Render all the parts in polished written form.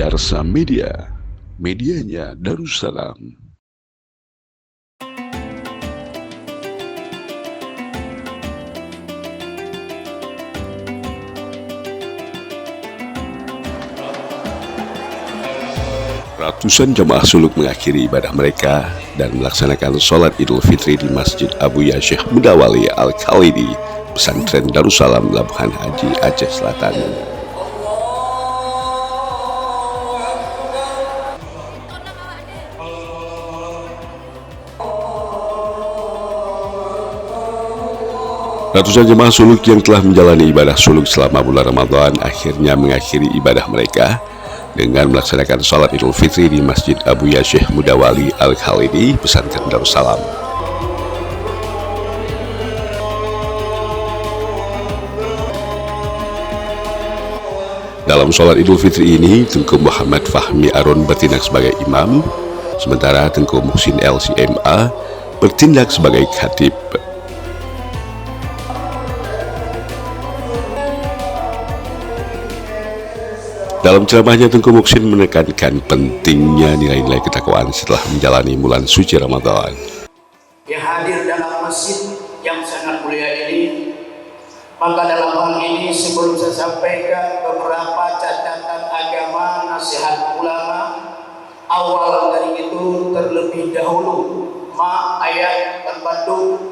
Darsa Media, medianya Darussalam. Ratusan jamaah suluk mengakhiri ibadah mereka dan melaksanakan sholat Idul Fitri di Masjid Abu Ya Syekh Mudawali Al-Khalidi, Pesantren Darussalam, Labuhan Haji, Aceh Selatan. Ratusan jemaah suluk yang telah menjalani ibadah suluk selama bulan Ramadan akhirnya mengakhiri ibadah mereka dengan melaksanakan sholat Idul Fitri di Masjid Abu Ya Syekh Mudawali Al-Khalidi, Pesantren Darussalam. Dalam sholat Idul Fitri ini, Tengku Muhammad Fahmi Arun bertindak sebagai imam, sementara Tengku Muhsin LCMA bertindak sebagai khatib. Dalam ceramahnya, Tengku Muhsin menekankan pentingnya nilai-nilai ketakwaan setelah menjalani bulan suci Ramadan. Yang hadir dalam masjid yang sangat mulia ini, maka dalam hal ini sebelum saya sampaikan beberapa catatan agama, nasihat ulama, awal dari itu terlebih dahulu ayat terpadu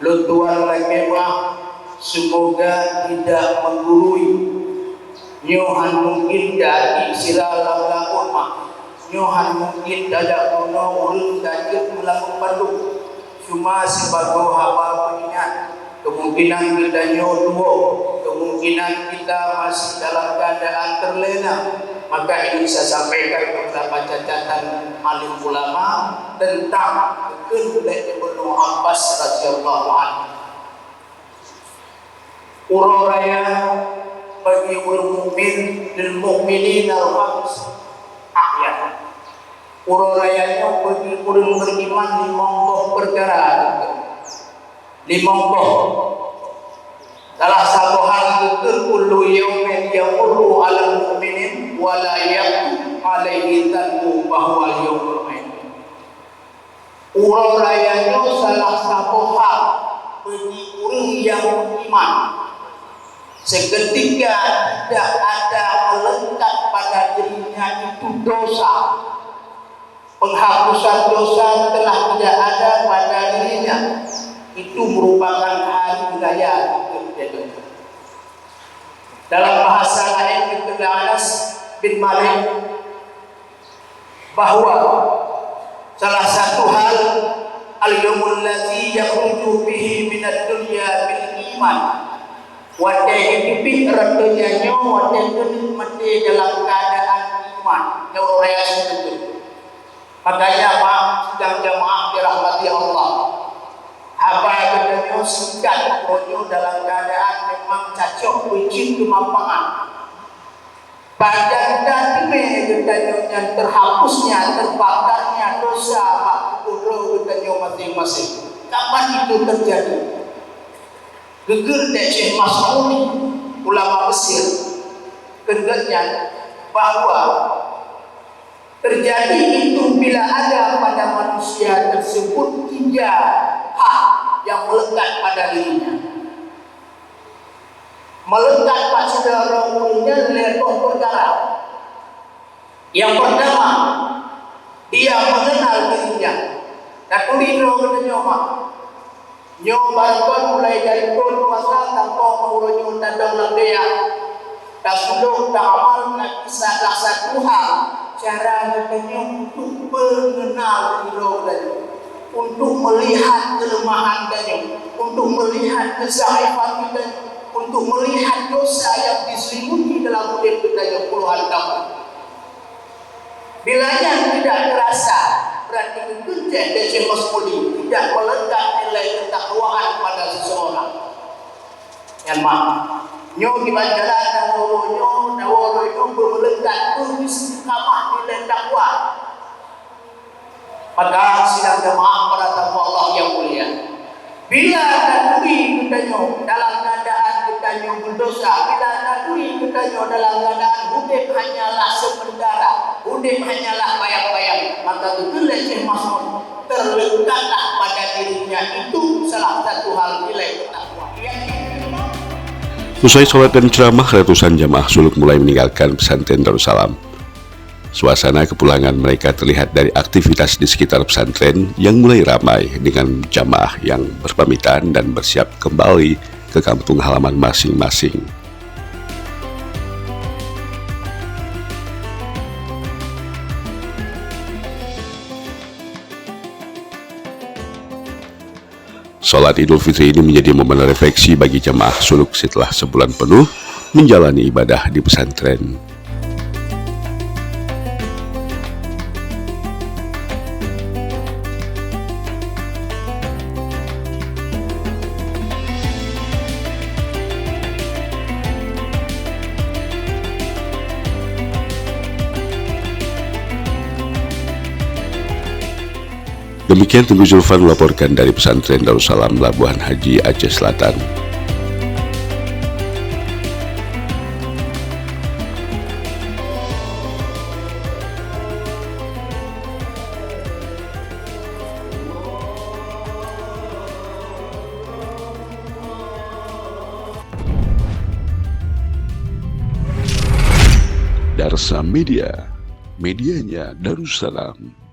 luntuan mewah semoga tidak menggurui. Nyohan mungkin dari siralam umat, nyohan mungkin dadak kuno urun dajut melakukan bandung. Cuma sebagai haba pengingat, kemungkinan kita nyoduo, kemungkinan kita masih dalam keadaan terlena. Maka ini saya sampaikan beberapa catatan alim ulama tentang kehendak Ibnu Abbas radhiyallahu anhu. Uraya bagi orang mukmin dan mukminin al-khams ayat. Urayanya bagi orang beriman limang perkara. Limang. Salah satu hal itu kullu yaumin yamurru 'alal mu'minin wa la yaqum 'alaihi tanbu bahwa yaumul ain. Urayanya salah satu hal bagi orang yang beriman seketika tidak ada melekat pada dirinya itu dosa, penghapusan dosa telah tidak ada pada dirinya, itu merupakan hari raya. Dalam bahasa lain kata Anas bin Malik bahwa salah satu hal al-yawmul ladzi yakhruju bihi minad dunya bil iman. Wadai pipi ratenya nyo, wadai itu mati dalam keadaan iman. Nyo raya itu. Makanya sedang jamaah dirahmati Allah. Apa katanya singkat konyo dalam keadaan memang cacok izin kemampangan. Badan dan katanya yang terhapusnya, terbakarnya dosa makhluk katanya masing-masing. Kapan itu terjadi? Geger dari Syekh Mas'udi, ulama Mesir, kedengarnya bahwa terjadi itu bila ada pada manusia tersebut 3 hak yang melekat pada dirinya. Melekat pada dirinya lepas perkara. Yang pertama, dia mengenal dirinya. Dan kulino katanya nyoba mulai dari puasa tanpa mengurungi tandang dia dan sebelum tak amal nak kisah satu hal cara katanya untuk mengenal diri, untuk melihat kelemahan dia, untuk melihat kesaifan kita, untuk melihat dosa yang diselimuti dalam hidup kita puluhan tahun. Bila yang tidak terasa, berarti itu dari Syekh Mas'udi tidak melekat nilai ketakwaan pada seseorang. Yang nyo di banjaran daworo itu melekat istiqamah nilai takwa. Maka sidang jemaah para tamu Allah yang mulia, bila kenduri kita dalam keadaan kita katanya berdosa, bila naduri katanya dalam keadaan udip hanyalah sementara, udip hanyalah bayang-bayang, maka betul Syekh Mas'ud terlekatlah pada dirinya itu salah satu hal nilai ketakwaan. Usai sholat dan ceramah, ratusan jamaah suluk mulai meninggalkan pesantren Darussalam. Suasana kepulangan mereka terlihat dari aktivitas di sekitar pesantren yang mulai ramai dengan jamaah yang berpamitan dan bersiap kembali ke kampung halaman masing-masing. Sholat Idul Fitri ini menjadi momen refleksi bagi jamaah suluk setelah sebulan penuh menjalani ibadah di pesantren. Demikian Teguh Zulfan melaporkan dari pesantren Darussalam Labuhan Haji, Aceh Selatan. Darsa Media, medianya Darussalam.